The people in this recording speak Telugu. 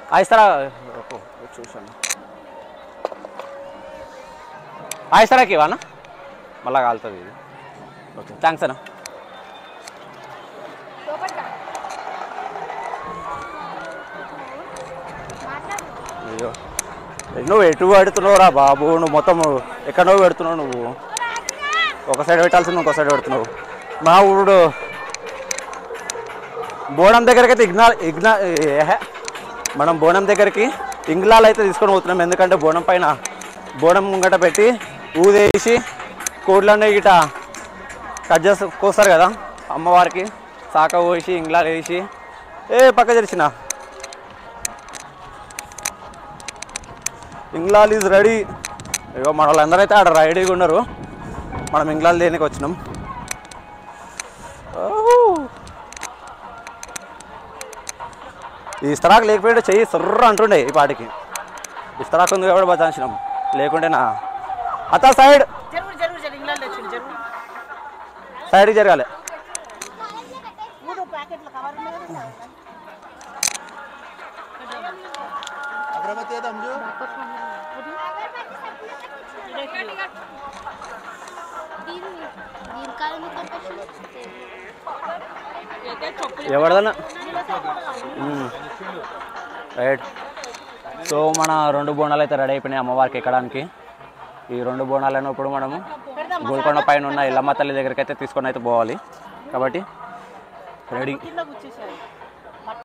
ఇస్తారా చూసాను ఇస్తారాకి ఇవన్న మళ్ళా కాలుతుంది ఇది ఓకే థ్యాంక్స్ అన్న అయ్యో నువ్వు ఎటు పెడుతున్నావు రా బాబు నువ్వు మొత్తం ఎక్కడో పెడుతున్నావు నువ్వు ఒక సైడ్ పెట్టాల్సింది ఇంకో సైడ్ పెడుతున్నావు మా ఊరు బోనం దగ్గరికి అయితే మనం బోనం దగ్గరికి ఇంగ్లాలు అయితే తీసుకొని పోతున్నాం ఎందుకంటే బోనం పైన బోనం ముంగట పెట్టి ఊదేసి కోడ్లన్నీ గిట కట్ చేసి కోస్తారు కదా అమ్మవారికి సాక పోసి ఇంగ్లాలు వేసి పక్క తెరిచిన ఇంగ్లాల్ ఈజ్ రెడీ ఇగో మన వాళ్ళందరూ అయితే ఆడ రెడీగా ఉన్నారు మనం ఇంగ్లాల్ దేనికి వచ్చినాం ఈ ఇస్తరాకు లేకపోతే చెయ్యి సర్ర అంటుండే ఈ పాటికి ఇస్తరాకు ఉంది కాబట్టి బతాంచినాం లేకుంటే నా అత్త సైడ్కి జరగాలి ఎవరిదన్నా రైట్ సో మన 2 బోనాలు అయితే రెడీ అయిపోయినాయి అమ్మవారికి ఎక్కడానికి ఈ 2 బోనాలను ఇప్పుడు మనము గోల్కొండ పైన ఉన్న ఎల్లమ్మ తల్లి దగ్గరికి అయితే తీసుకొని అయితే పోవాలి కాబట్టి రెడీ